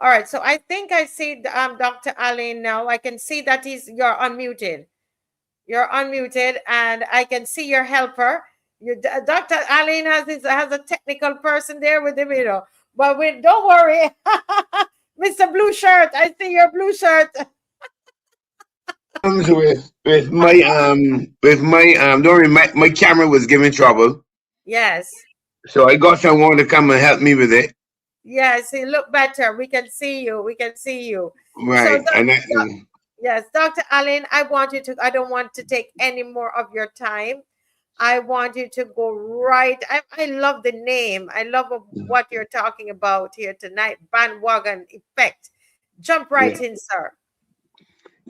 All right. So I think I see Dr. Alleyne now. I can see that you're unmuted. You're unmuted, and I can see your helper. Dr. Alleyne has a technical person there with him, you know. But don't worry, Mr. Blue Shirt. I see your blue shirt. Comes with my don't worry, my camera was giving trouble, Yes. so I got someone to come and help me with it. Yes, you look better. We can see you. We can see you. So, Right, and that, yes, Dr. Alleyne, I don't want to take any more of your time. I want you to go right. I love the name. I love what you're talking about here tonight. Bandwagon effect. Jump right yeah. in, sir.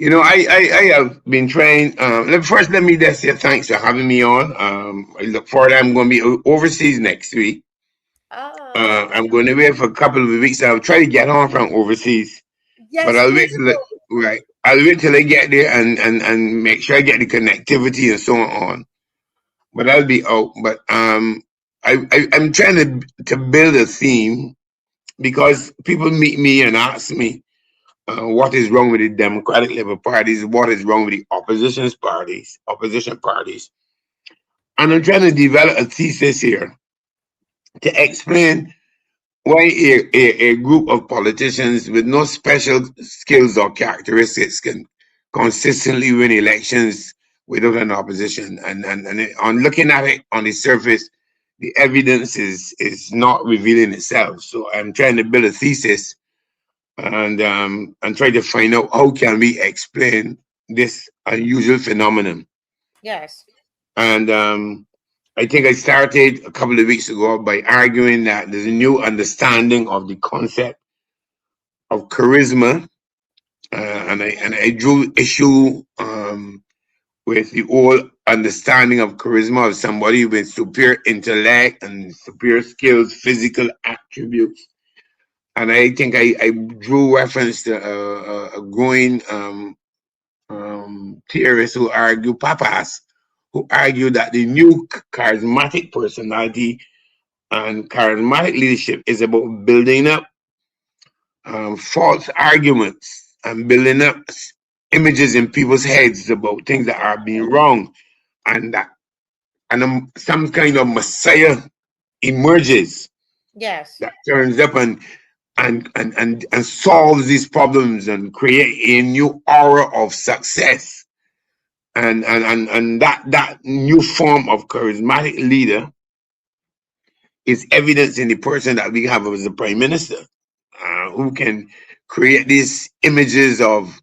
I have been trained. First, let me just say thanks for having me on. I look forward. I'm going to be overseas next week. Oh, I'm going away for a couple of weeks. I'll try to get on from overseas, but yes, I'll wait please till do. right. I'll wait till I get there and make sure I get the connectivity and so on. But I'll be out. But I'm trying to build a theme because people meet me and ask me what is wrong with the Democratic Labour parties, what is wrong with the opposition parties, and I'm trying to develop a thesis here to explain why a group of politicians with no special skills or characteristics can consistently win elections without an opposition. On looking at it on the surface, the evidence is not revealing itself. So I'm trying to build a thesis and try to find out how can we explain this unusual phenomenon. Yes. And I think I started a couple of weeks ago by arguing that there's a new understanding of the concept of charisma, and I drew issue with the whole understanding of charisma of somebody with superior intellect and superior skills, physical attributes. And I think I drew reference to a growing theorists who argue, papas, who argue that the new charismatic personality and charismatic leadership is about building up false arguments and building up images in people's heads about things that are being wrong, and that some kind of messiah emerges Yes. that turns up and solves these problems and create a new aura of success. And that new form of charismatic leader is evidence in the person that we have as the prime minister, who can create these images of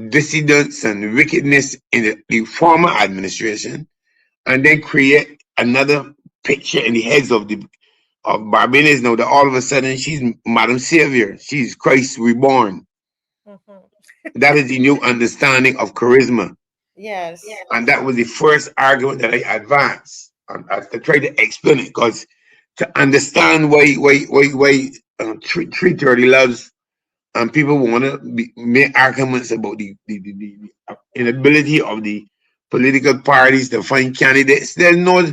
dissidence and wickedness in the former administration, and then create another picture in the heads of Barbados now that all of a sudden she's Madam Savior, she's Christ reborn. Mhm. That is the new understanding of charisma. Yes. And that was the first argument that I advanced. I tried to explain it because to understand why 330 loves and people want to make arguments about the inability of the political parties to find candidates. There's no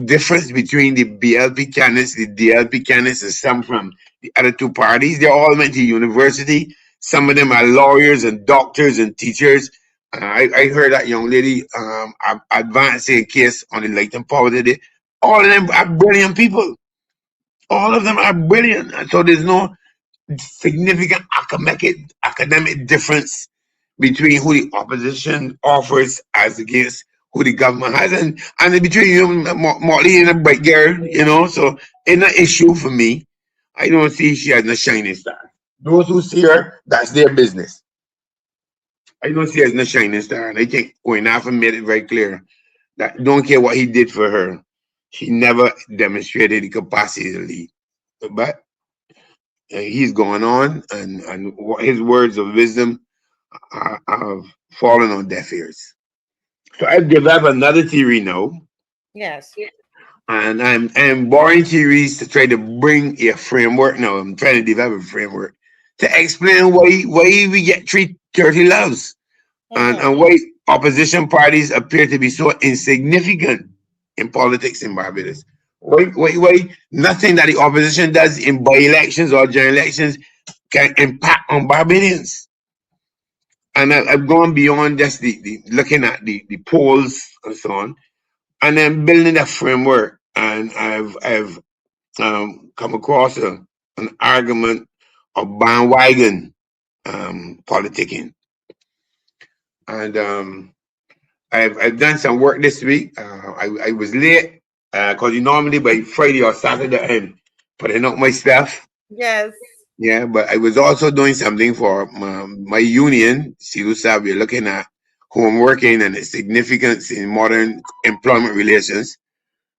difference between the BLP candidates, the DLP candidates, and some from the other two parties. They all went to university. Some of them are lawyers and doctors and teachers. I heard that young lady advancing a case on the Lighten Power today. All of them are brilliant people. All of them are brilliant. And so there's no significant academic difference between who the opposition offers as against who the government has, and between you, Motley and a bright girl, So it's an issue for me. I don't see she as a shining star. Those who see her, that's their business. I don't see her as a shining star, and I think Oinafa made it very clear that don't care what he did for her, she never demonstrated the capacity to lead. But he's going on, and his words of wisdom have fallen on deaf ears. So I've developed another theory now, Yes. and I'm borrowing theories to try to bring a framework. Now I'm trying to develop a framework to explain why we get 330 loves, Mm-hmm. and why opposition parties appear to be so insignificant in politics in Barbados. wait. Nothing that the opposition does in by-elections or general elections can impact on Barbadians. And I've gone beyond just the looking at the polls and so on, and then building a framework. And I've come across an argument of bandwagon politicking, and I've done some work this week. I was late because normally by Friday or Saturday I'm putting up my stuff. Yes. Yeah, but I was also doing something for my union, CIUSA. We're looking at home working and its significance in modern employment relations.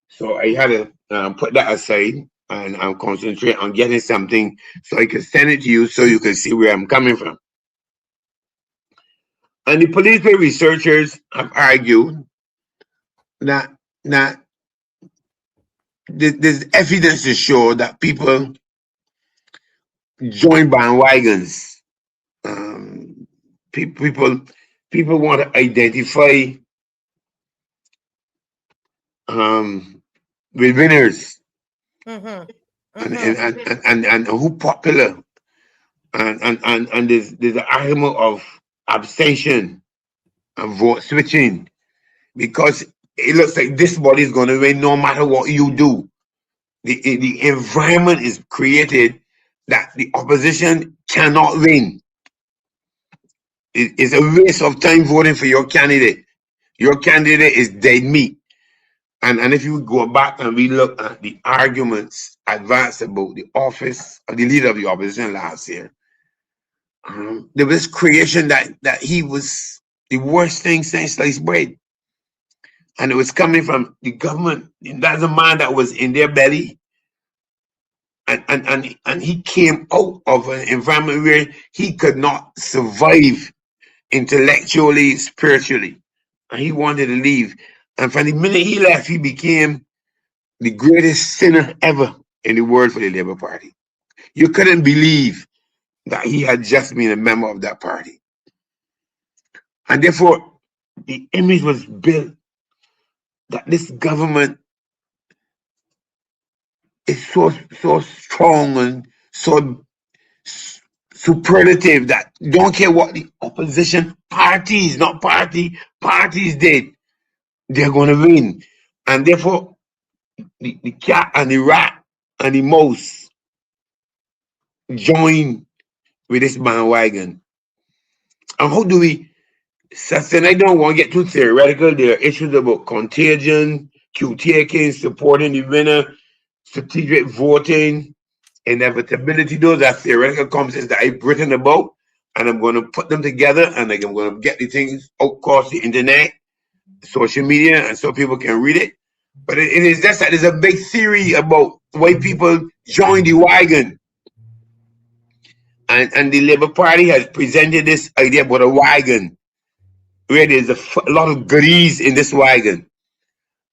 So I had to put that aside and concentrate on getting something so I could send it to you so you can see where I'm coming from. And the political researchers have argued that there's evidence to show that people join bandwagons. People want to identify with winners Mm-hmm. and Mm-hmm. who popular and there's an argument of abstention and vote switching because it looks like this body is going to win no matter what you do. The environment is created that the opposition cannot win. It's a waste of time voting for your candidate. Your candidate is dead meat. And if you go back and we look at the arguments advanced about the office of the leader of the opposition last year, there was creation that he was the worst thing since sliced bread. And it was coming from the government. That's a man that was in their belly. And he came out of an environment where he could not survive intellectually, spiritually. And he wanted to leave. And from the minute he left, he became the greatest sinner ever in the world for the Labour Party. You couldn't believe that he had just been a member of that party. And therefore, the image was built that this government is so strong and so superlative that don't care what the opposition parties, not parties did, they're going to win. And therefore, the cat and the rat and the mouse join with this bandwagon. And how do we sustain? I don't want to get too theoretical. There are issues about contagion, cue taking, supporting the winner, strategic voting, inevitability. Those are theoretical concepts that I've written about, and I'm going to put them together, and I'm going to get the things out across the internet, social media, and so people can read it. But it is just that there's a big theory about why people join the wagon. And the Labour Party has presented this idea about a wagon, where there's a lot of goodies in this wagon.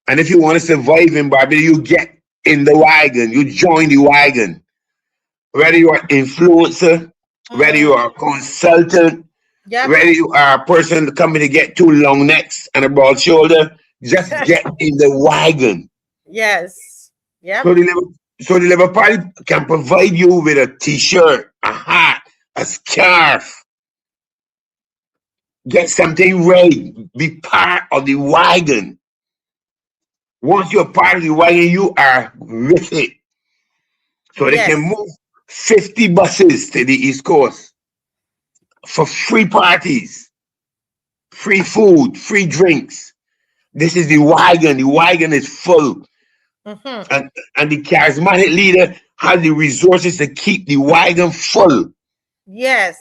And if you want to survive in Barbados, you get in the wagon, you join the wagon. Whether you are an influencer, whether you are a consultant, Yep. whether you are a person coming to get two long necks and a broad shoulder, just get in the wagon. Yes. Yep. So the Labour Party can provide you with a t-shirt, a hat, a scarf. Get something right. Be part of the wagon. Once you're part of the wagon, you are with it. So they can move 50 buses to the East Coast for free parties, free food, free drinks. This is the wagon. The wagon is full. Mm-hmm. And the charismatic leader has the resources to keep the wagon full. Yes.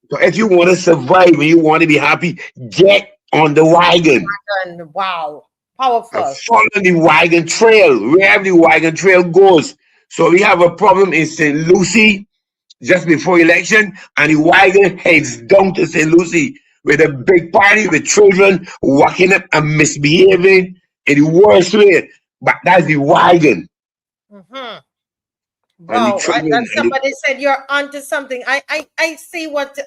So if you want to survive and you want to be happy, get on the wagon. Wow. Powerful. Follow the wagon trail, wherever the wagon trail goes. So we have a problem in St. Lucie just before election, and the wagon heads down to St. Lucie with a big party with children walking up and misbehaving in the worst way. But that's the wagon. Mm-hmm. Wow, somebody said you're onto something. I see what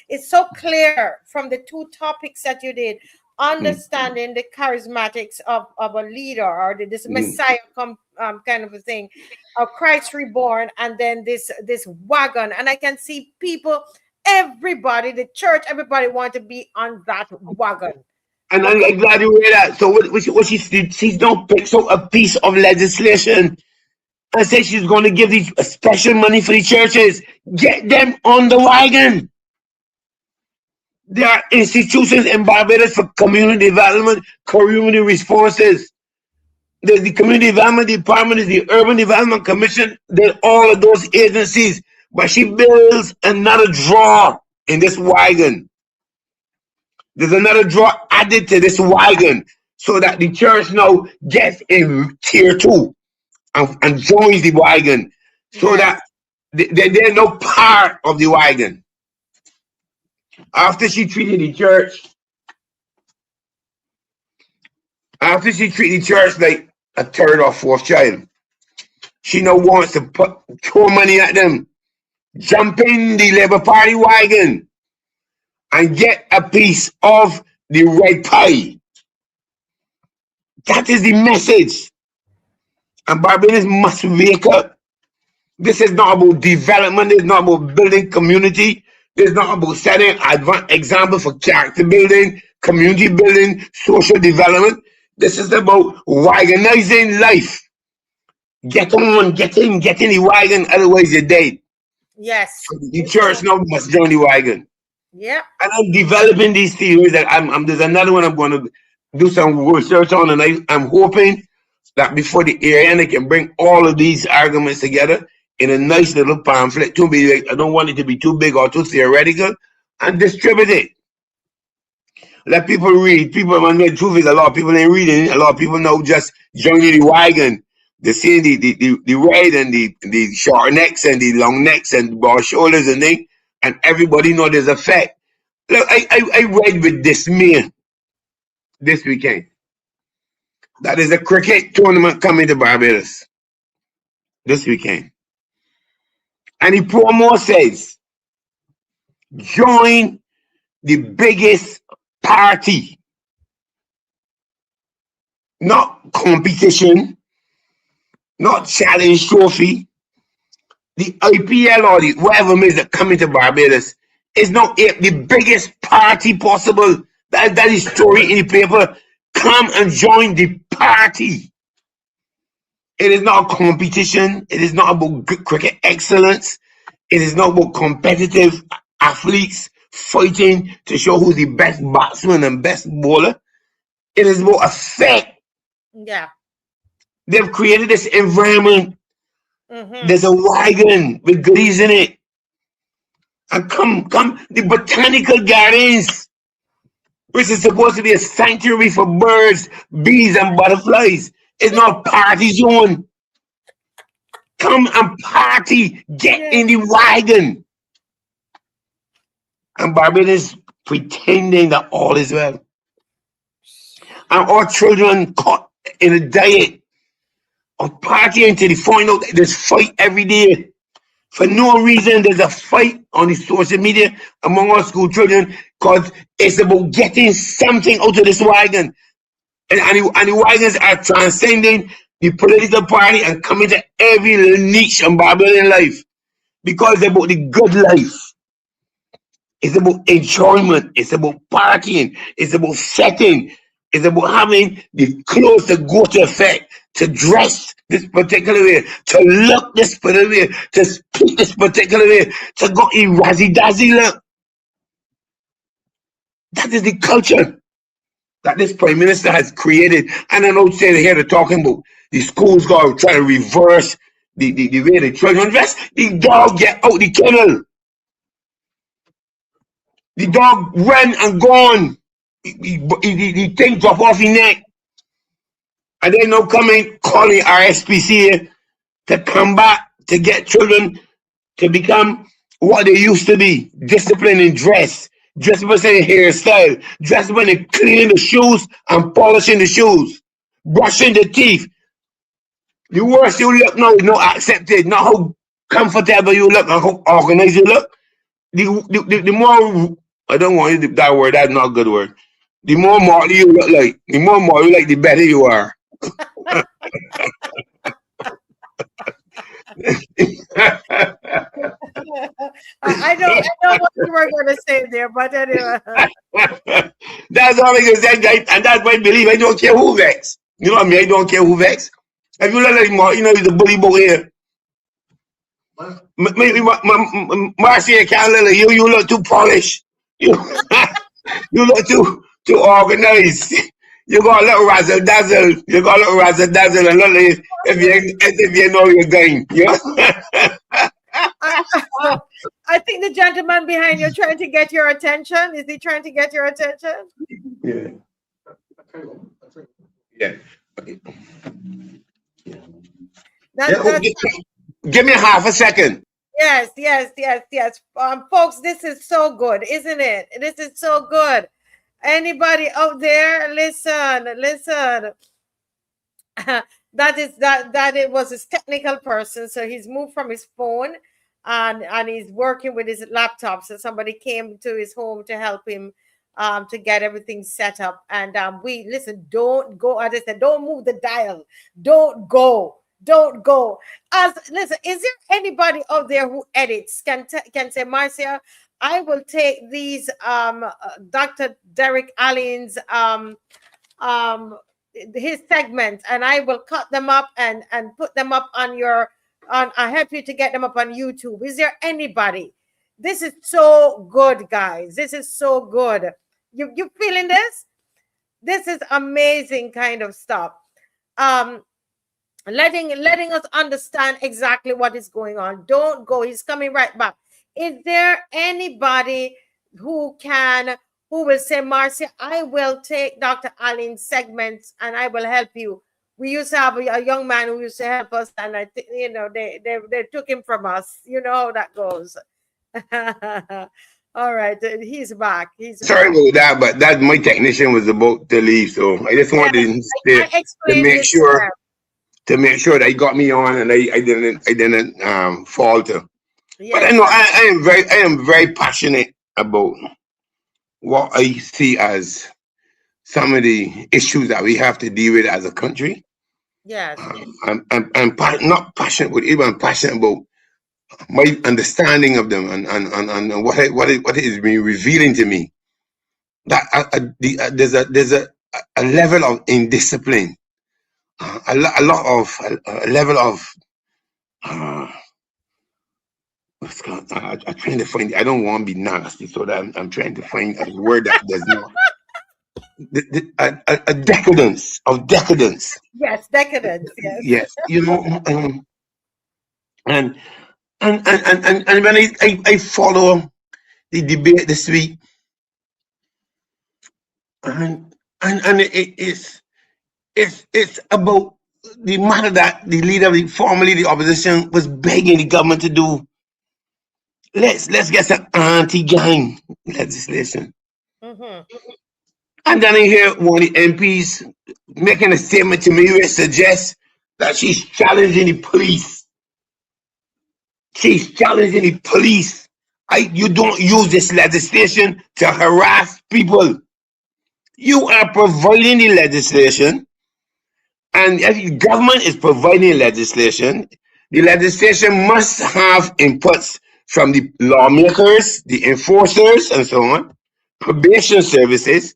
it's so clear from the two topics that you did. Mm, understanding the charismatics of a leader, or this mm. Messiah kind of a thing, of Christ reborn, and then this wagon. And I can see people, everybody, the church, everybody want to be on that wagon. And Okay. I'm glad you hear that. So what she did, she's now picks up a piece of legislation and says she's going to give these special money for the churches. Get them on the wagon. There are institutions in Barbados for community development, community responses. There's the Community Development Department, there's the Urban Development Commission, there's all of those agencies. But she builds another drawer in this wagon. There's another drawer added to this wagon so that the church now gets in tier two and joins the wagon so Yes. that they're no part of the wagon. After she treated the church, like a third or fourth child, she now wants to throw money at them, jump in the Labour Party wagon, and get a piece of the red pie. That is the message. And Barbadians must wake up. This is not about development. It's not about building community. It's not about setting an example for character building, community building, social development. This is about wagonizing life. Get on, get in the wagon, otherwise you're dead. Yes. So the church now must join the wagon. Yeah. And I'm developing these theories that there's another one I'm going to do some research on, and I'm hoping that before the year end, I can bring all of these arguments together in a nice little pamphlet. I don't want it to be too big or too theoretical, and distribute it. Let people read. The truth is, a lot of people ain't reading. A lot of people know just joining the wagon. They see the red and the short necks and the long necks and broad shoulders and things, and everybody know there's a fact. Look, I read with dismay this weekend that there's a cricket tournament coming to Barbados this weekend. And the promo says, join the biggest party. Not competition, not challenge trophy. The IPL or the whatever it is that coming to Barbados is not the biggest party possible. That is story in the paper. Come and join the party. It is not a competition. It is not about cricket excellence. It is not about competitive athletes fighting to show who's the best batsman and best bowler. It is about effect. Yeah. They've created this environment. Mm-hmm. There's a wagon with goodies in it. And come, the botanical gardens, which is supposed to be a sanctuary for birds, bees, and butterflies, is not a party zone. Come and party. Get in the wagon. And Barbados pretending that all is well. And our children caught in a diet of partying till they find out that there's fight every day. For no reason, there's a fight on the social media among our school children because it's about getting something out of this wagon. And the wagons are transcending the political party and coming to every little niche in Barbadian life because it's about the good life. It's about enjoyment. It's about partying. It's about setting. It's about having the clothes to go to effect, to dress this particular way, to look this particular way, to speak this particular way, to go in razzy-dazzly look. That is the culture that this Prime Minister has created. And I know saying here they're talking about the schools got to try to reverse the way the children dress. The dog get out the kennel. The dog ran and gone. The thing drop off his neck. And they now coming calling RSPCA to come back to get children to become what they used to be. Discipline in dress, discipline in hairstyle, discipline in cleaning the shoes and polishing the shoes, brushing the teeth. The worse you look now is not accepted, not how comfortable you look and how organized you look. The more, I don't want that word, that's not a good word. The more motley you look like, the more motley you like, the better you are. I know what you were going to say there, but anyway. That's all I can say, guys, and that's my belief. I don't care who vex. You know what I mean? I don't care who vex. If you look like more, he's a bully boy here. Maybe Marcia can't look like you. You look too polished. You, you look too organized. You got a little razzle dazzle. You got a little razzle dazzle, and look like if you know you're going. You know? I think the gentleman behind you trying to get your attention. Is he trying to get your attention? Yeah. Yeah. Give me half a second. Yes. Folks, this is so good, isn't it? This is so good. Anybody out there, listen. That it was his technical person, so he's moved from his phone and he's working with his laptop. So somebody came to his home to help him to get everything set up. And we listen, don't go, as I said, don't move the dial. Don't go. Listen, is there anybody out there who edits can say, Marcia, I will take these Dr. Derek Alleyne's his segments and I will cut them up and put them up on I'll help you to get them up on YouTube. Is there anybody? This is so good, guys. This is so good. You feeling this? This is amazing kind of stuff. Letting us understand exactly what is going on. Don't go. He's coming right back. Is there anybody who will say, Marcia, I will take Dr. Alleyne's segments and I will help you? We used to have a young man who used to help us, and I think they took him from us. You know how that goes. All right, he's back. Sorry about that, but that my technician was about to leave, so I just wanted to make sure that he got me on and I didn't falter. Yes. But I know I am very passionate about what I see as some of the issues that we have to deal with as a country. Yes. I'm not passionate with it, but I'm passionate about my understanding of them and what it is being revealing to me. That there's a level of indiscipline, a level of I'm trying to find. I don't want to be nasty, so that I'm trying to find a word that does not. A decadence of decadence. Yes, decadence. Yes. Yes, and when I follow the debate this week, and it's about the matter that the leader of formerly the opposition was begging the government to do. Let's get some anti-gang legislation. Mm-hmm. And then I hear one of the MPs making a statement to me which suggests that she's challenging the police. She's challenging the police. You don't use this legislation to harass people. You are providing the legislation, and if the government is providing legislation, the legislation must have inputs from the lawmakers, the enforcers, and so on, probation services.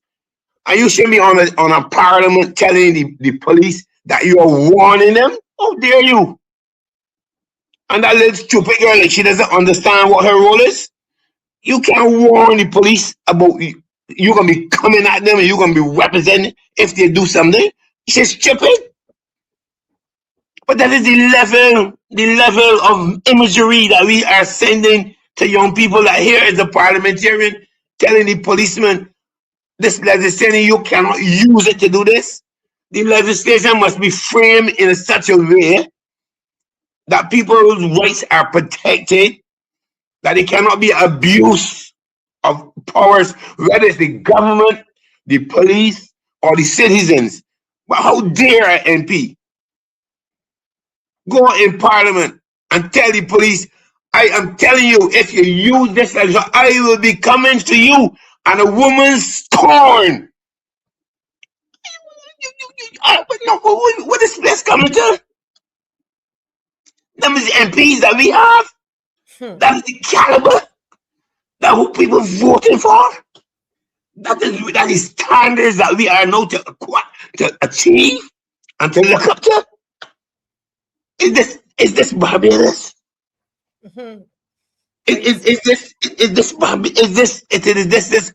And you should be on a parliament telling the police that you are warning them. How dare you? And that little stupid girl, like she doesn't understand what her role is. You can't warn the police about you're gonna be coming at them and you're gonna be representing if they do something. She's stupid. But that is the level of imagery that we are sending to young people. That here is a parliamentarian telling the policeman, this legislation, you cannot use it to do this. The legislation must be framed in such a way that people's rights are protected, that it cannot be abuse of powers, whether it's the government, the police, or the citizens. But how dare an MP go in parliament and tell the police, I am telling you, if you use this legislation, I will be coming to you and a woman scorned But no, what is this coming to? Them is the MPs that we have. Hmm. That is the caliber that who people voting for. That is standards that we are now to achieve and to look up to. Is this Barbados? Mhm. Is, But you is, see, is this is this this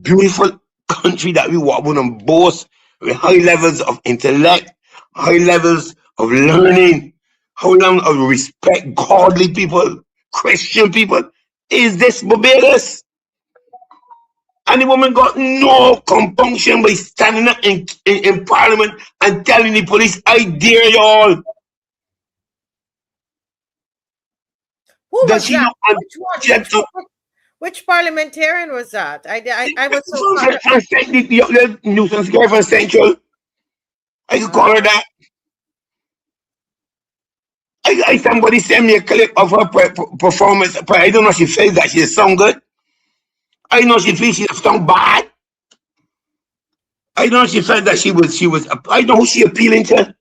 beautiful country that we walk with and boast with high levels of intellect, high levels of learning, high levels of respect, godly people, Christian people? Is this Barbados? And the woman got no compunction by standing up in Parliament and telling the police, I dare you all. who Does was she that? not? And Which one? she had Which parliamentarian was that? I was so caught up. from the nuisance girl from Central. I could call her Uh, that. Somebody sent me a clip of her performance, but I don't know if she feels that she sung good. I know she feels she sung bad. I don't know if she felt that she was. I know who she appealing to.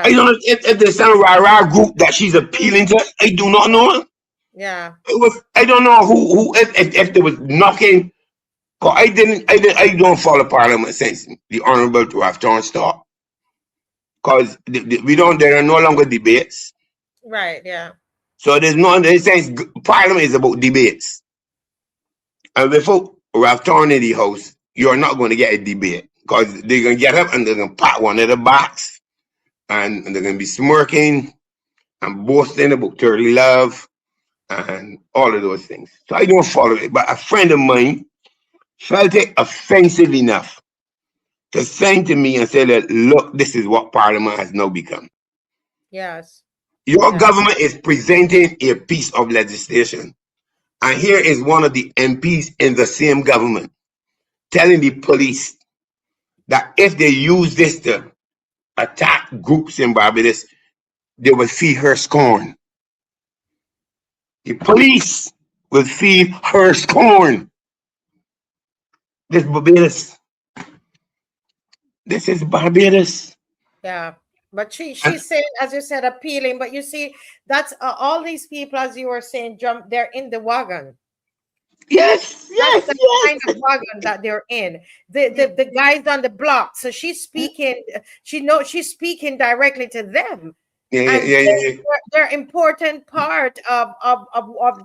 I yeah. don't know if there's some rah group that she's Mm, appealing to. I do not know. yeah. It was. I don't know who if there was knocking. Cause I don't follow Parliament since the Honourable Rafton stopped. Cause we don't. There are no longer debates. Right. Yeah. So there's no. In sense, Parliament is about debates. And before Rafton in the house, you're not going to get a debate because they're going to get up and they're going to pat one of the box and they're going to be smirking and boasting about dirty love and all of those things. So I don't follow it. But a friend of mine felt it offensive enough to send to me and say that, look, this is what Parliament has now become. Yes. Your Yeah. government is presenting a piece of legislation. And here is one of the MPs in the same government telling the police that if they use this to attack groups in Barbados, they will feel her scorn. The police will feel her scorn. This Barbados. This is Barbados. Yeah. But And she's saying, as you said, appealing. But you see, that's all these people, as you were saying, jump. They're in the wagon. yes, That's yes, the kind of yes. wagon that they're in. The guys on the block. So she's speaking. She knows she's speaking directly to them, Yeah, yeah, and yeah, yeah, yeah. they're important part of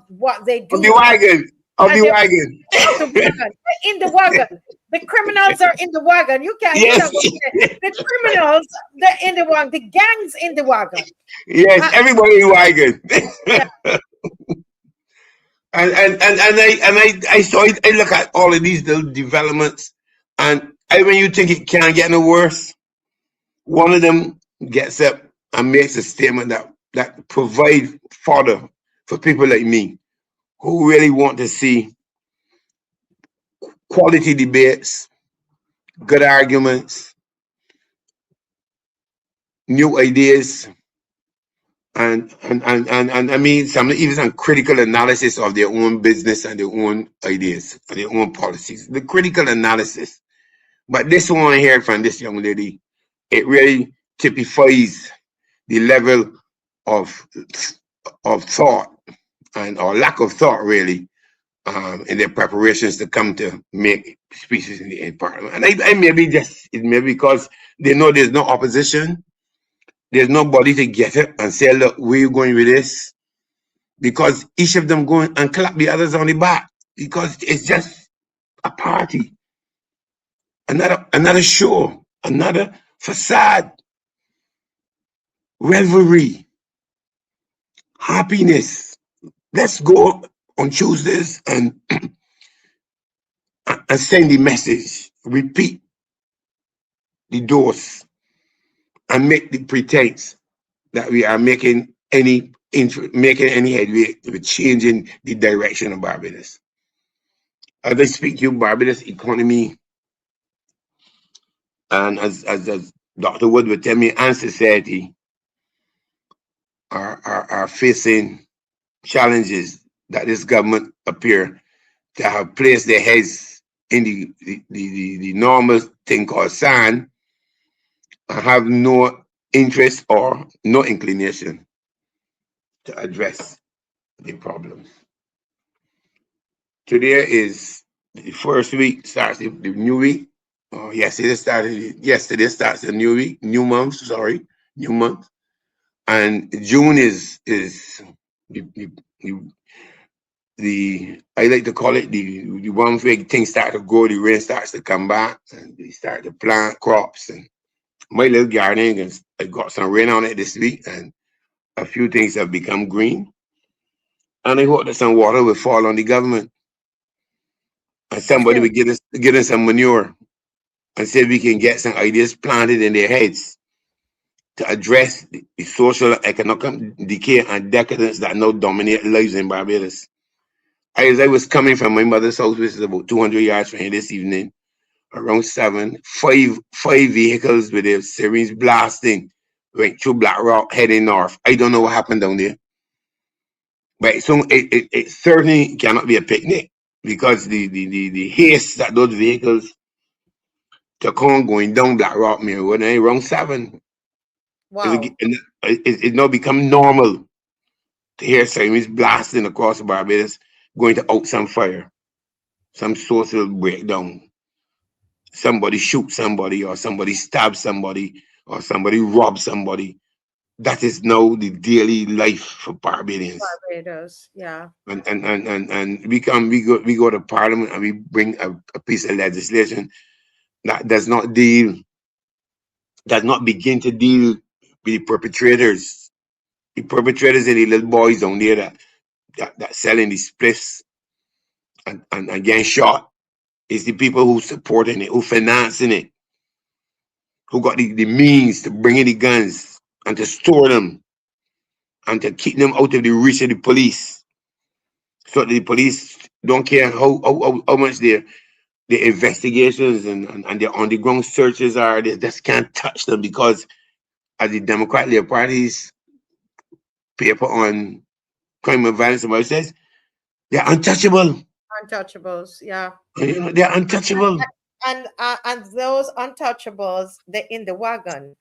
what they Of the do, wagon. Of and the they're wagon. of the wagon. They're in the wagon. The criminals are in the wagon. You're Yes. not going to say the criminals. They're in the wagon. The gangs in the wagon. Yes, Uh, everybody in the wagon. yeah. I saw it. I look at all of these little developments, and when you think it can't get no worse, one of them gets up and makes a statement that provide fodder for people like me who really want to see quality debates, good arguments, new ideas, and I mean even some critical analysis of their own business and their own ideas and their own policies. The critical analysis. But this one here from this young lady, it really typifies the level of thought and or lack of thought really in their preparations to come to make speeches in parliament. And I maybe just it may be because they know there's no opposition, there's nobody to get it and say, look, where you going with this? Because each of them going and clap the others on the back because it's just a party, another show, another facade, revelry, happiness. Let's go on Tuesdays and send the message, repeat the dose, and make the pretense that we are making any headway with changing the direction of Barbados. As I speak to you, Barbados economy, and as Dr. Wood would tell me, and society are facing challenges that this government appear to have placed their heads in the normal thing called sand, I have no interest or no inclination to address the problems. Today is the first week, starts the new week. Yesterday starts the new week, new month, sorry, new month. And June is the, the, the I like to call it the one where things start to grow, the rain starts to come back, and they start to plant crops. And my little garden has I got some rain on it this week, and a few things have become green. And I hope that some water will fall on the government, and somebody will get us some manure, and see if we can get some ideas planted in their heads to address the social and economic decay and decadence that now dominate lives in Barbados. As I was coming from my mother's house, which is about 200 yards from here this evening, around 7, five vehicles with their sirens blasting went through Black Rock heading north. I don't know what happened down there. But so it certainly cannot be a picnic because the haste that those vehicles took on going down Black Rock Mirror when around 7, Wow. it now become normal to hear sirens blasting across Barbados going to out some fire, some social breakdown. Somebody shoot somebody, or somebody stab somebody, or somebody rob somebody. That is now the daily life for Barbadians. Barbados. Yeah. And we go to Parliament and we bring a piece of legislation that does not begin to deal with the perpetrators. The perpetrators are the little boys down there that selling the spliffs and getting shot. It's the people who supporting it, who financing it, who got the means to bring in the guns and to store them and to keep them out of the reach of the police. So that the police don't care how much their investigations and their on-the-ground searches are, they just can't touch them because as the Democratic Party's paper on crime and violence about says, they're untouchable. Untouchables. Yeah. They're untouchable. And those untouchables, they're in the wagon.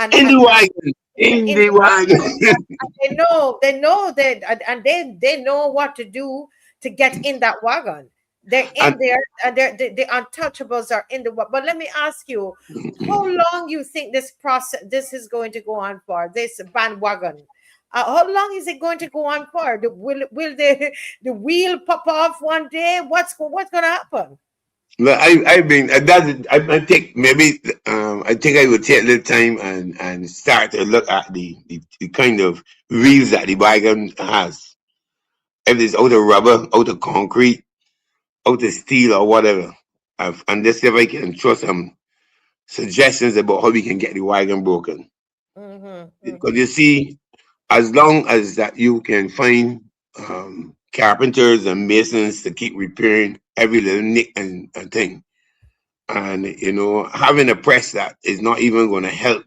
In the And wagon. In in the the wagon. wagon, and they know that, and they know what to do to get in that wagon. They're And in there, and the untouchables are in the wagon. But let me ask you, how long you think this is going to go on for, this bandwagon? How long is it going to go on for? Will the wheel pop off one day? What's going to happen? But I've been that I think maybe I think I would take a little time and start to look at the kind of wheels that the wagon has. If it's out of rubber, out of concrete, out of steel or whatever. And just see if I can throw some suggestions about how we can get the wagon broken. Mm-hmm, Because mm-hmm, you see, as long as that you can find carpenters and masons to keep repairing every little nick and thing. And having a press that is not even going to help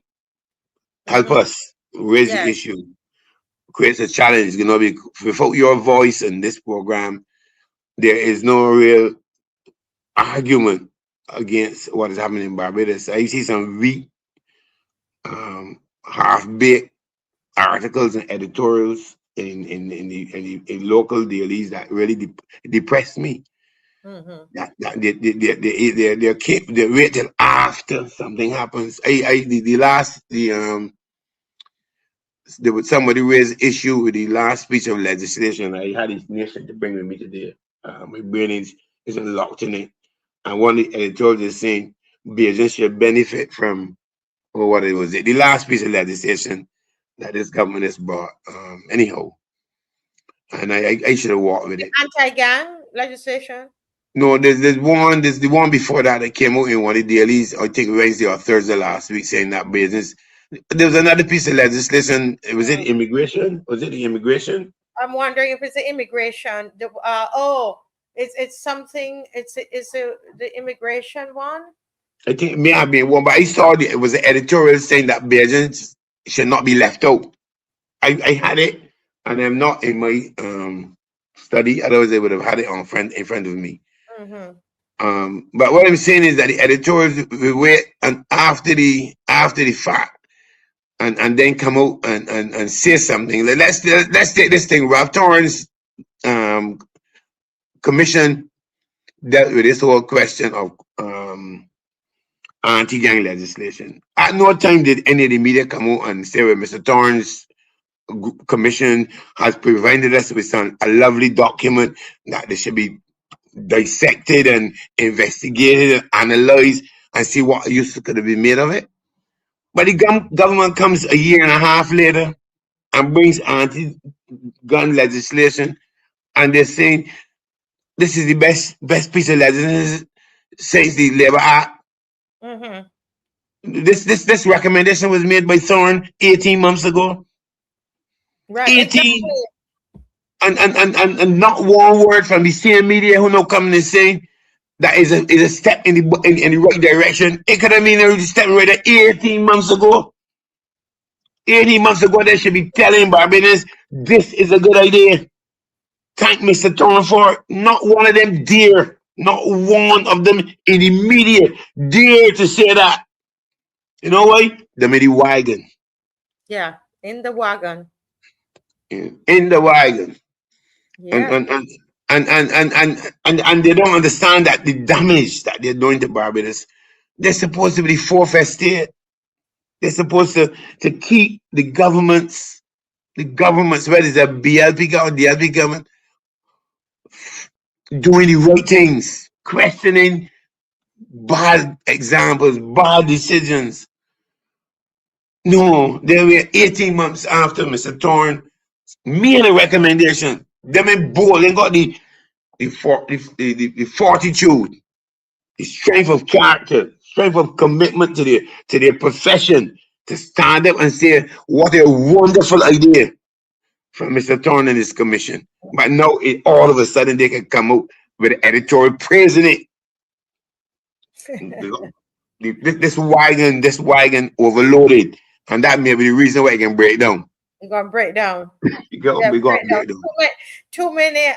mm-hmm. us raise the Yes. issue, creates a challenge. Be without your voice in this program, there is no real argument against what is happening in Barbados. I see some weak, half-baked articles and editorials in local dailies that really depress me. Mm-hmm. That they wait till after something happens. The last there was somebody raised issue with the last piece of legislation. I had his nation to bring with me today. My brain isn't locked in it. And one of the editorials is saying business should benefit from, or what it was, the last piece of legislation that this government has brought. Anyhow, and I should have walked with The it. anti-gang legislation. No, there's the one before that that came out in one of the dailies, I think Wednesday or Thursday last week, saying that business. There was another piece of legislation. Was it Mm. immigration? Was it the immigration? I'm wondering if it's the immigration. It's something. The immigration one. I think it may have been one, but I saw it was an editorial saying that Bajans should not be left out. I had it, and I'm not in my study. Otherwise, I would have had it in front of me. Mm-hmm. But what I'm saying is that the editorials will wait and after the fact and then come out and say something. Let's take this thing. Ralph Torrance um, commission dealt with this whole question of anti-gang legislation. At no time did any of the media come out and say, well, Mr. Torrance commission has provided us with a lovely document that they should be dissected and investigated and analyzed and see what use could have been made of it. But the government comes a year and a half later and brings anti-gun legislation, and they're saying this is the best piece of legislation since the Labor Act. Mm-hmm. This recommendation was made by Thorne 18 months ago. Right, 18 exactly. and not one word from the same media who know coming and saying that is a step in the right direction. It could have been a step right there 18 months ago. 18 months ago, they should be telling Barbadians this is a good idea. Thank Mr. Thorne for it. Not one of them dare, not one of them in the media dare to say that. You know why? Them in the wagon. Yeah, in the wagon. In the wagon. And Yeah. and and and they don't understand that the damage that they're doing to Barbados. They're supposed to be the fourth state. They're supposed to keep the governments, whether it's a BLP government, DLP government, doing the right things, questioning bad examples, bad decisions. No, they were 18 months after Mr. Thorne made a recommendation. Them in bold, they got the fortitude, the strength of character, strength of commitment to their profession, to stand up and say, what a wonderful idea from Mr. Thorne and his commission. But now, all of a sudden, they can come out with an editorial praising it. This wagon overloaded. And that may be the reason why it can break down. We're gonna break down. We got Yeah, to break down. break down. Too many.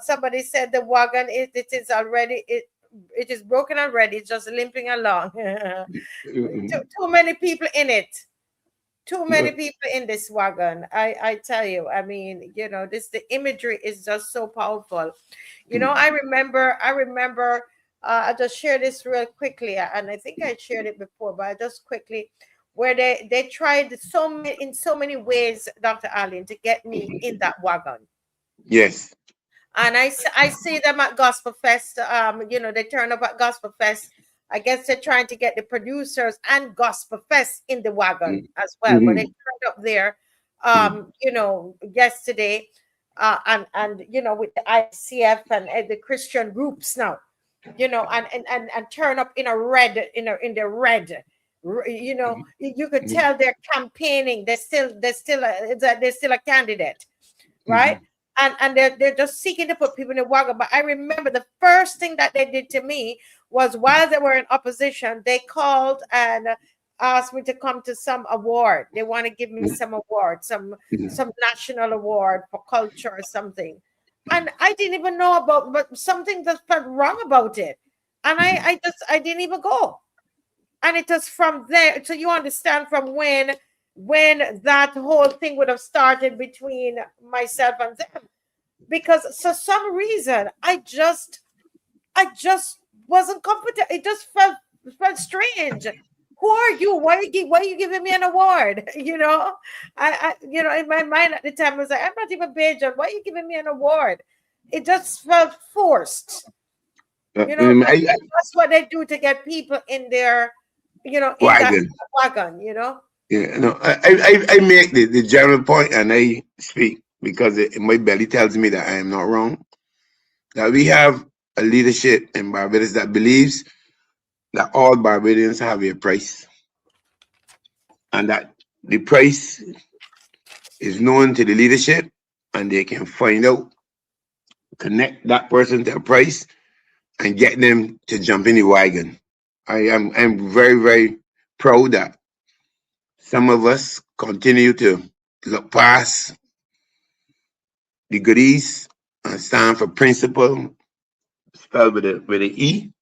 Somebody said the wagon it is already it is broken already. It's just limping along. Too many people in it. Too many people in this wagon. I tell you. I mean, the imagery is just so powerful. I remember. I'll just share this real quickly, and I think I shared it before, but I just quickly where they tried in so many ways, Dr. Alleyne, to get me in that wagon. Yes. And I see them at Gospel Fest. They turn up at Gospel Fest. I guess they're trying to get the producers and Gospel Fest in the wagon as well. But they turned up there, yesterday, and with the ICF and the Christian groups now, and turn up in a red, in the red. You could tell they're campaigning. They're still a candidate, right? And they're just seeking to put people in the wagon. But I remember the first thing that they did to me was while they were in opposition, they called and asked me to come to some award. They want to give me some award, some national award for culture or something. And I didn't even know about, but something that felt wrong about it. And I didn't even go. And it was from there. So you understand from when that whole thing would have started between myself and them. Because for some reason, I just wasn't comfortable. It just felt strange. Who are you? Why are you giving me an award? I in my mind at the time I was like, I'm not even Bajan. Why are you giving me an award? It just felt forced. That's what they do to get people in their, in Wagon. that wagon. Yeah, no, I make the general point and I speak because my belly tells me that I am not wrong. That we have a leadership in Barbados that believes that all Barbadians have a price, and that the price is known to the leadership, and they can find out, connect that person to a price, and get them to jump in the wagon. I'm very, very proud that some of us continue to look past the goodies and stand for principle, spelled with an E,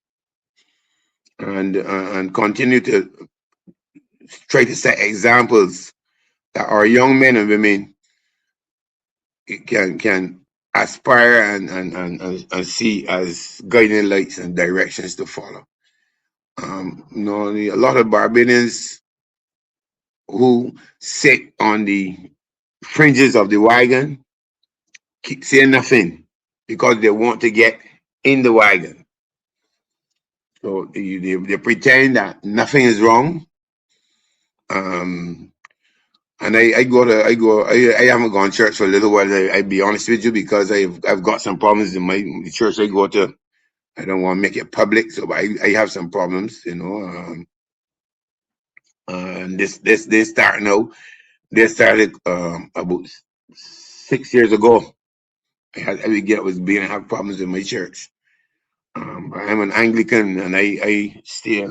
and continue to try to set examples that our young men and women can aspire and see as guiding lights and directions to follow. A lot of Barbadians who sit on the fringes of the wagon keep saying nothing because they want to get in the wagon. So they pretend that nothing is wrong. Um, and I haven't gone to church for a little while. I be honest with you because I've got some problems in the church I go to. I don't want to make it public, so I have some problems, and this they start now. They started about 6 years ago. I was being I have problems in my church. I'm an Anglican and I stay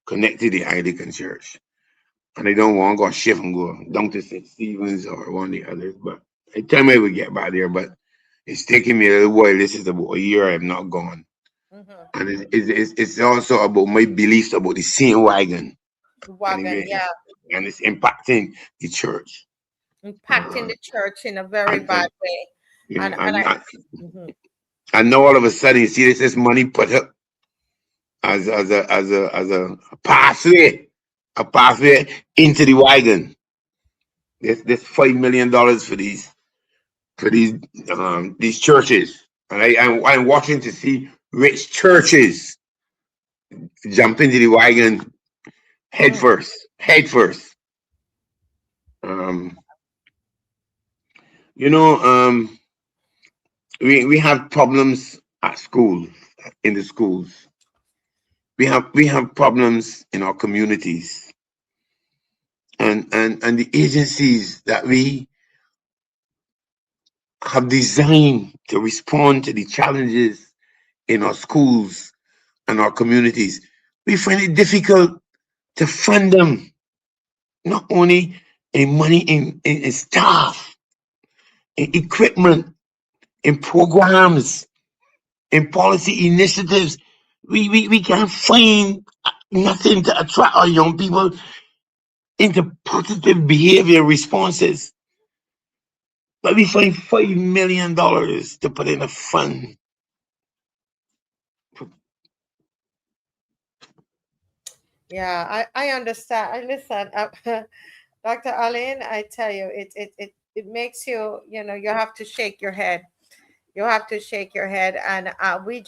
connected to the Anglican church. And I don't want to go shift and go down to St. Stephen's or one of the others. But I tell me I would get back there, but it's taking me a little while. This is about a year I have not gone. Mm-hmm. And it's also about my beliefs about the same wagon. And, Wagon, yeah, and it's impacting the church. impacting Uh, the church in a very and, bad and, way. you know, And and, I, and mhm. and now all of a sudden you see this money put up as a pathway, a pathway into the wagon. This $5 million for these churches, and I'm watching to see rich churches jump into the wagon head Mm. first, head first. Um, you know, we have problems at school, in the schools. We have problems in our communities, and the agencies that we have designed to respond to the challenges in our schools and our communities. We find it difficult to fund them, not only in money, in staff, in equipment, in programs, in policy initiatives. We can't find nothing to attract our young people into positive behavior responses. But we find $5 million to put in a fund. Yeah, I understand. I listen, Dr. Alleyne, I tell you, it makes you, you have to shake your head. You have to shake your head, and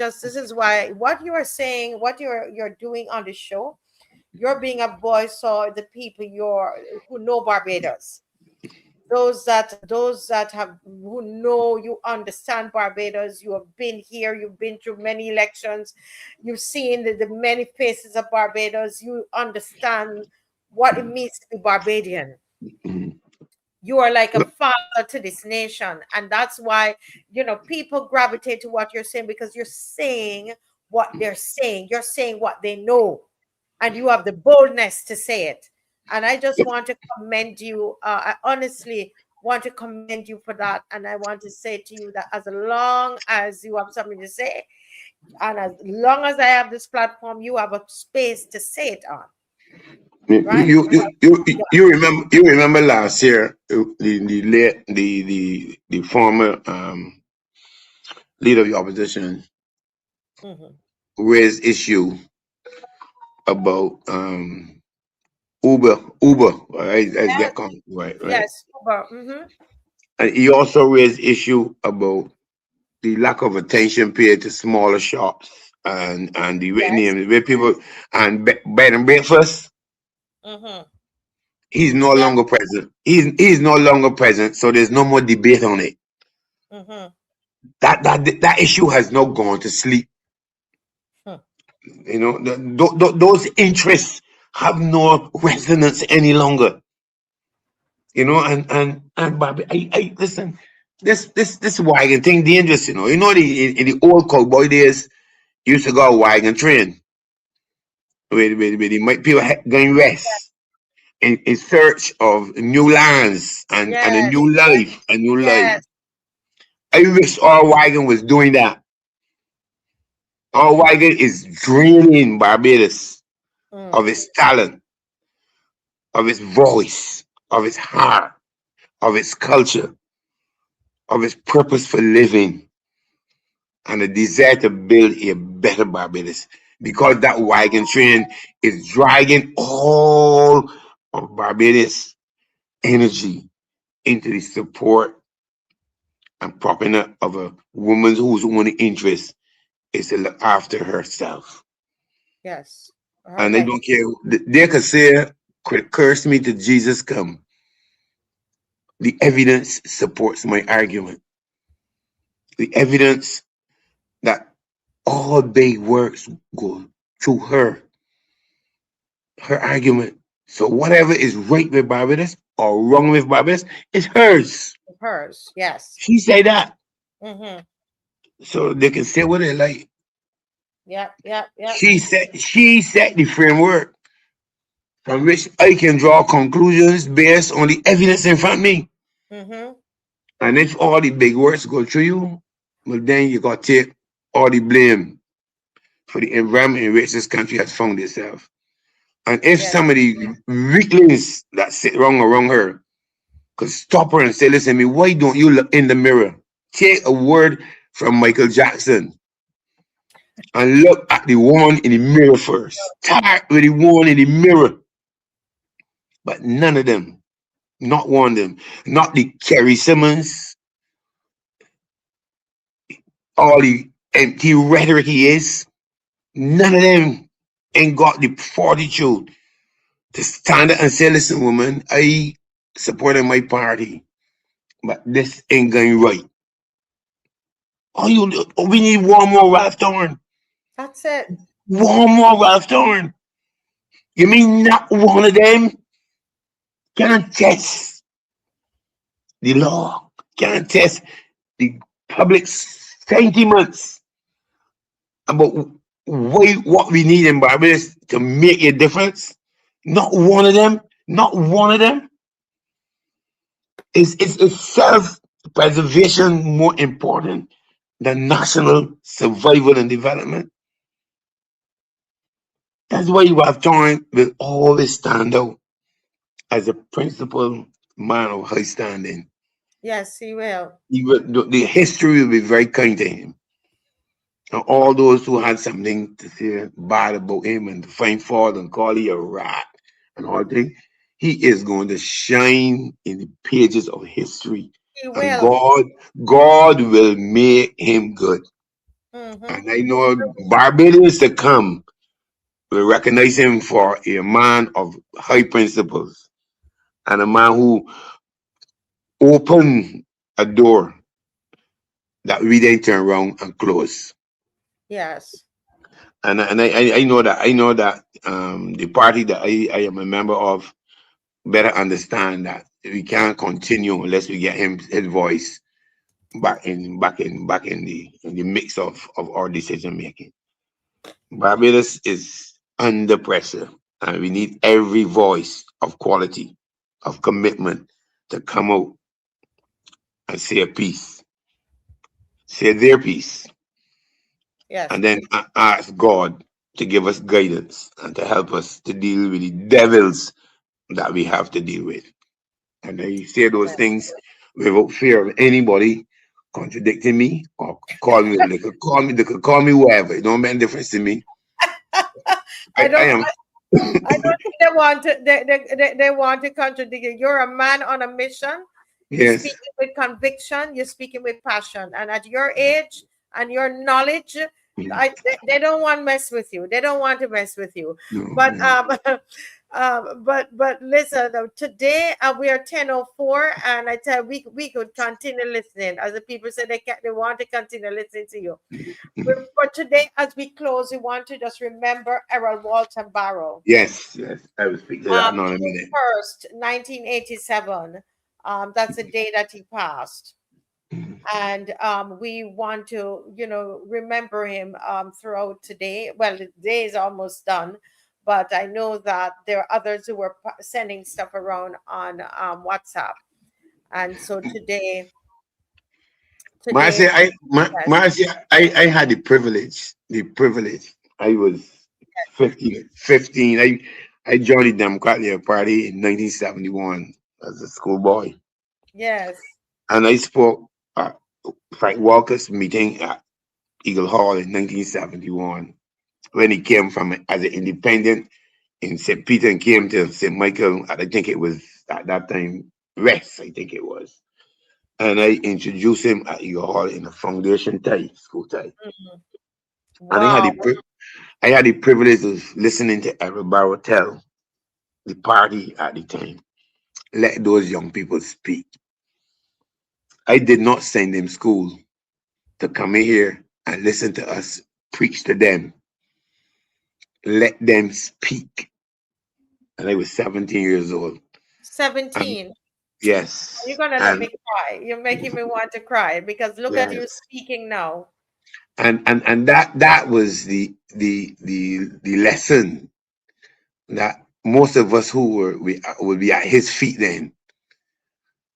this is why what you are saying, what you're doing on the show, you're being a voice for the people who know Barbados, those that have who know, you understand Barbados, you have been here, you've been through many elections, you've seen the many faces of Barbados, you understand what it means to be Barbadian. Mhm. You are like a father to this nation, and that's why people gravitate to what you're saying, because you're saying what they're saying, you're saying what they know, and you have the boldness to say it. And I just want to commend you. I honestly want to commend you for that, and I want to say to you that as long as you have something to say, and as long as I have this platform, you have a space to say it on, right? You remember last year the former leader of the opposition Mhm. raised issue about Uber, right? As Yeah, get come right. yes, Cuba. Hmm. And he also raised issue about the lack of attention paid to smaller shops and the Yes. name where people and bed and breakfast. Hmm. He's no Yeah. longer present. He's no longer present, so there's no more debate on it. Hmm. That issue has not gone to sleep. Those interests have no resonance any longer. And Bobby, I listen. This wagon thing dangerous. In the old cowboy days, used to go a wagon train where the people going west in search of new lands and a Yes. new life, a new life. Yes. I wish our wagon was doing that. Our wagon is draining Barbados of Mm. its talent, of its voice, of its heart, of its culture, of its purpose for living, and a desire to build a better Barbados. Because that wagon train is dragging all of Barbados energy into the support and propping up of a woman whose only interest is to look after herself. Yes. Her And they legacy. don't care. They could say, could curse me to Jesus come. The evidence supports my argument. The evidence that all their works go through her argument. So whatever is right with Barbados or wrong with Barbados is hers. Hers. Yes. She say that. Mm-hmm. So they can say what they like. Yep. Yep. Yep. She set the framework from which I can draw conclusions based on the evidence in front of me. Mm-hmm. And if all the big words go through you, well then you gotta take all the blame for the environment in which this country has found itself. And if Yes. some of the weaklings that sit wrong around her could stop her and say, listen, me, why don't you look in the mirror? Take a word from Michael Jackson and look at the one in the mirror first. Start with the one in the mirror. But none of them, not one of them, not the Kerry Simmons, all the empty rhetoric he is, none of them ain't got the fortitude to stand up and say, listen, woman, I supported my party, but this ain't going right. We need one more Ralph Thorne. That's it. One more Ralph Thorne. You mean not one of them can test the law, can test the public sentiments about what we need in Barbados to make a difference? Not one of them. Not one of them. Is self-preservation more important than national survival and development? That's why Ralph Thorne will always stand out as a principled man of high standing. Yes, he will. The history will be very kind to him. And all those who had something to say bad about him and to find fault and call him a rat and all things, he is going to shine in the pages of history. He And will. God will make him good. Mm-hmm. And I know Barbados to come will recognize him for a man of high principles and a man who opened a door that we then turn around and close. Yes. And I know that the party that I am a member of better understand that we can't continue unless we get his voice back in the mix of our decision making. Barbados is under pressure, and we need every voice of quality, of commitment to come out and say a piece, say their piece, Yes. and then ask God to give us guidance and to help us to deal with the devils that we have to deal with. And I say those Yes. things without fear of anybody contradicting me or call me. They could call me whatever. It don't make a difference to me. I, I I don't. am I don't think they want to. They want to contradict you. You're a man on a mission. You're yes. speaking with conviction. You're speaking with passion. And at your age and your knowledge, they don't want to mess with you. They don't want to mess with you. No, But no. but listen. Today we are 10:04, and I tell we could continue listening. As the people say, they want to continue listening to you. But for today, as we close, we want to just remember Errol Walton Barrow. Yes, yes. I will speak to that now in a June minute. 1st, 1987. That's the day that he passed. And we want to, remember him throughout today. Well, the day is almost done, but I know that there are others who were sending stuff around on WhatsApp. And so Marcia, today. Yes, I had the privilege. The privilege. I was 15. I joined the Democratic Party in 1971 as a schoolboy, yes. and I spoke at Frank Walker's meeting at Eagle Hall in 1971 when he came from as an independent in St. Peter and came to St. Michael. I think it was at that time West. I think it was. And I introduced him at Eagle Hall in a foundation tie, school tie. Mhm. And Wow. I had the privilege of listening to everybody tell the party at the time. Let those young people speak. I did not send them school to come in here and listen to us preach to them. Let them speak. And I was 17 years old. And 17. You're yes, gonna let and me cry. You're making me want to cry because look at you yes, speaking now. and that was the lesson that most of us who we would be at his feet then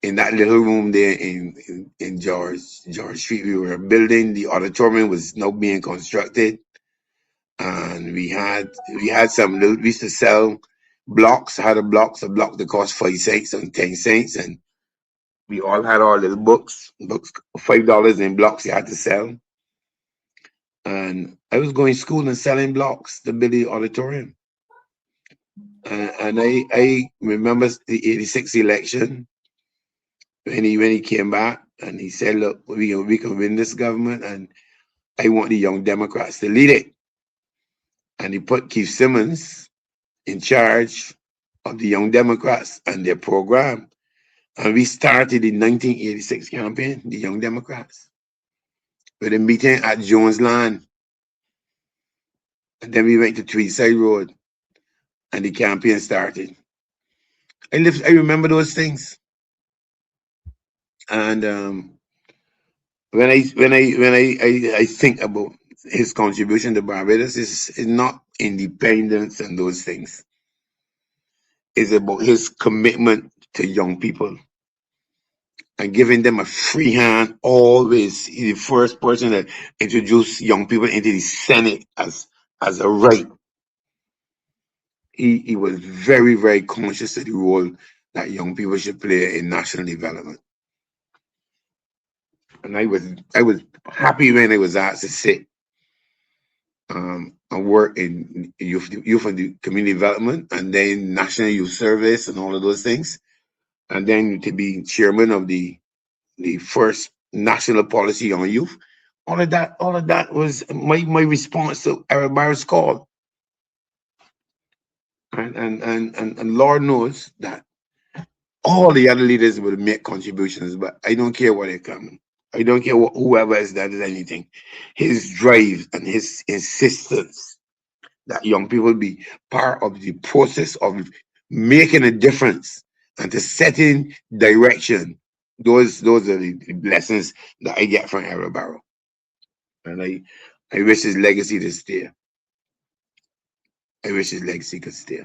in that little room there in George Street. We were building the auditorium was now being constructed, and we had some little. We used to sell blocks. Had a block that cost 5 cents and 10 cents, and we all had our little books $5 in blocks you had to sell. And I was going to school and selling blocks to build the auditorium. And I remember the '86 election when he came back and he said, "Look, we can win this government, and I want the Young Democrats to lead it." And he put Keith Simmons in charge of the Young Democrats and their program. And we started the 1986 campaign, the Young Democrats, with a meeting at Jones Land. And then we went to Tweedside Road and the campaign started. I remember those things. And when I think about his contribution to Barbados is not independence and those things. It's about his commitment to young people and giving them a free hand. Always, he's the first person that introduced young people into the Senate as a right. He was very, very conscious of the role that young people should play in national development. And I was happy when I was asked to sit and work in youth and the community development, and then national youth service and all of those things, and then to be chairman of the first national policy on youth. All of that was my response to everybody's call, and Lord knows that all the other leaders will make contributions, but I don't care what they come. I don't care whoever else does anything. His drive and his insistence that young people be part of the process of making a difference and to setting direction. Those are the blessings that I get from Harold Barrow, and I wish his legacy to stay. I wish his legacy could stay.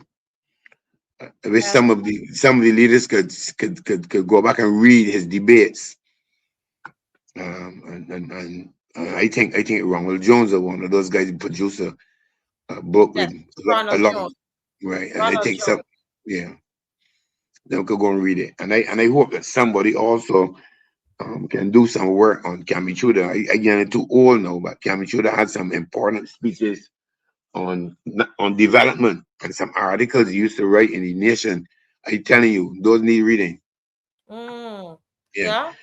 I wish Well, some of the leaders could go back and read his debates. And I think Ronald Jones is one of those guys who produced a book with yes, a Ronald lot of Jones. right. And I Ronald think some Jones. yeah, they could go and read it. And I hope that somebody also can do some work on Camichuda. Again, it's too old now, but Camichuda had some important speeches on development and some articles he used to write in the Nation. I telling you, those need reading. Mm. Yeah,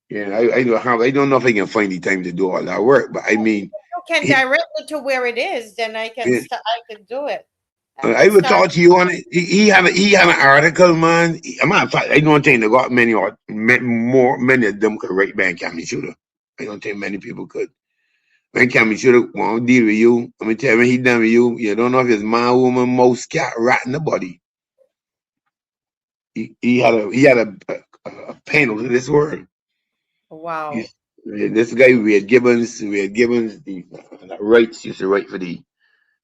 Yeah. yeah. I don't know if I can find the time to do all that work, but I mean, You can he, direct me to where it is, then yeah, I can do it. I I can would start. talk to you on it. He had an article, man. A matter of fact, I don't think they got many of them could write back Camichuda. I don't think many people could. When Camichuda won't deal with you, I'm gonna tell you when he done with you, you don't know if it's man, woman, mouse, cat, rat in the body. He had a panel to this world. Wow. He's, this guy we had Gibbons the rights used to write for the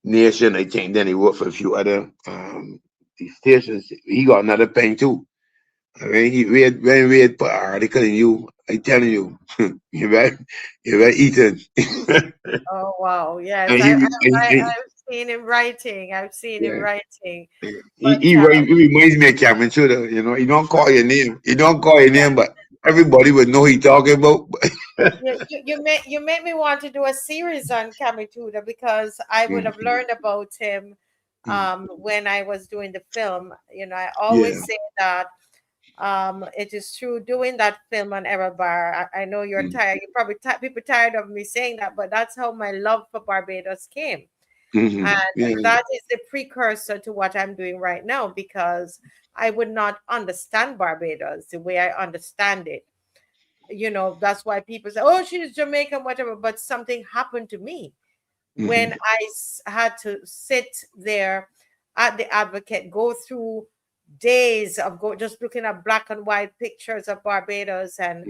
Nation. I think then he worked for a few other the stations. He got another pen too. When we had put an article in you, I telling you, you better eat it. Oh wow, yes, And I've seen him writing. I've seen him yeah, writing, but he reminds me of Cameron Tudor. You know, he don't call your name. He don't call your name, but everybody would know he talking about. you make me want to do a series on Kamituda because I would have learned about him when I was doing the film. I Yeah. always say that it is true doing that film on Error Bar. I know you're tired. You're probably people tired of me saying that, but that's how my love for Barbados came. Yeah. And that is the precursor to what I'm doing right now because I would not understand Barbados the way I understand it. That's why people say, oh, she's Jamaican, whatever. But something happened to me when I had to sit there at the Advocate, go through days of just looking at black and white pictures of Barbados and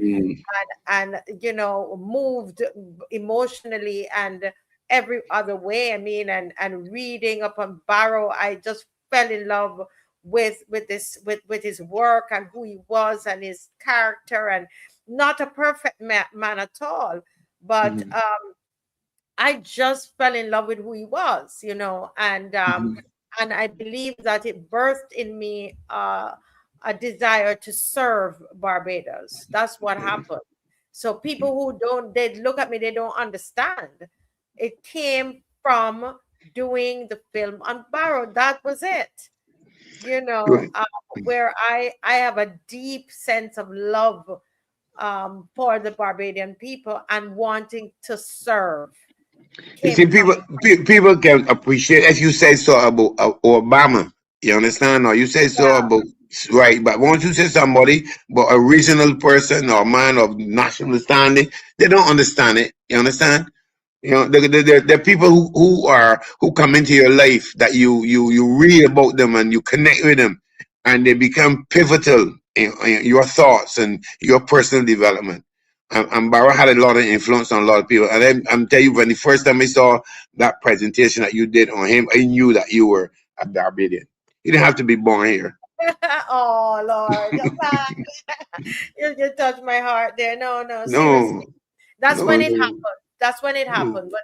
moved emotionally and every other way. I mean, and reading up on Barrow, I just fell in love with his work and who he was and his character, and not a perfect man at all, but I just fell in love with who he was, and I believe that it birthed in me a desire to serve Barbados. That's what happened. So people who don't, they look at me, they don't understand. It came from doing the film on Barrow. That was it. You know, Right. uh, where I have a deep sense of love for the Barbadian people and wanting to serve You came see, from. people can appreciate, as you say so about Obama. You understand? Or you say so Yeah. about right, but once you say somebody, but a regional person or man of national standing, they don't understand it. You understand? You know, the people who come into your life that you read about them and you connect with them, and they become pivotal in your thoughts and your personal development. And Barra had a lot of influence on a lot of people. And I'm telling you, when the first time I saw that presentation that you did on him, I knew that you were a Barbadian. You didn't have to be born here. Oh Lord, you touched my heart there. No, no, seriously. No, That's no, when it no, happened. That's when it no. happened. But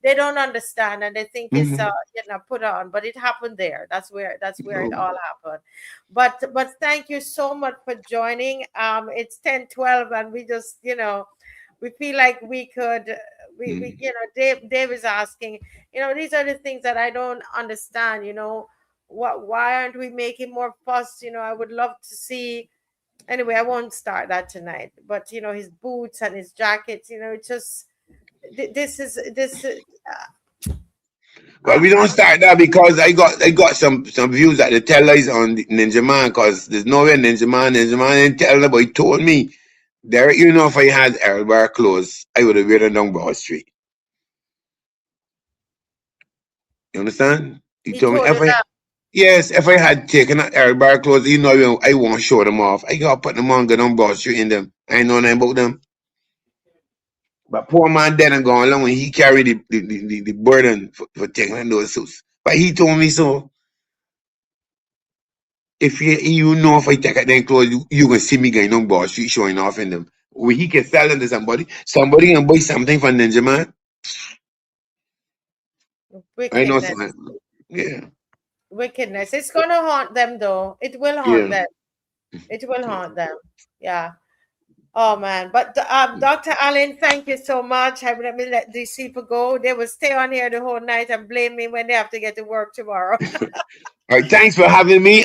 they don't understand and they think it's Mhm. put on. But it happened there. That's where it No. all happened. But thank you so much for joining. It's 10:12 and we just we feel like we could we Mm. Dave is asking, these are the things that I don't understand. Why aren't we making more fuss? I would love to see. Anyway, I won't start that tonight. But his boots and his jackets. It's just this is Well, we don't I start that because I got some views that they tell us on the Ninja Man because there's nowhere Ninja Man didn't tell them, but he told me, Derek, if I had Elbar clothes, I would have wear down Broad Street. You understand? He he told me told you that. yes, if I had taken out Elbar clothes, I won't show them off. I got to put them on, go down Broad Street in them. I ain't know nothing about them. But poor man dead and gone along when he carried the burden for taking out those suits. But he told me so. If if I take out them clothes, you gonna see me going on Broad Street showing off in them. When he can sell them to somebody can buy something from Ninja Man. I know Wickedness, something. Yeah, wickedness. It's gonna haunt them, though. It will haunt yeah. them. It will haunt them. Yeah. Oh man, but Dr. Allen, thank you so much. Let me let these people go. They will stay on here the whole night and blame me when they have to get to work tomorrow. All right, thanks for having me.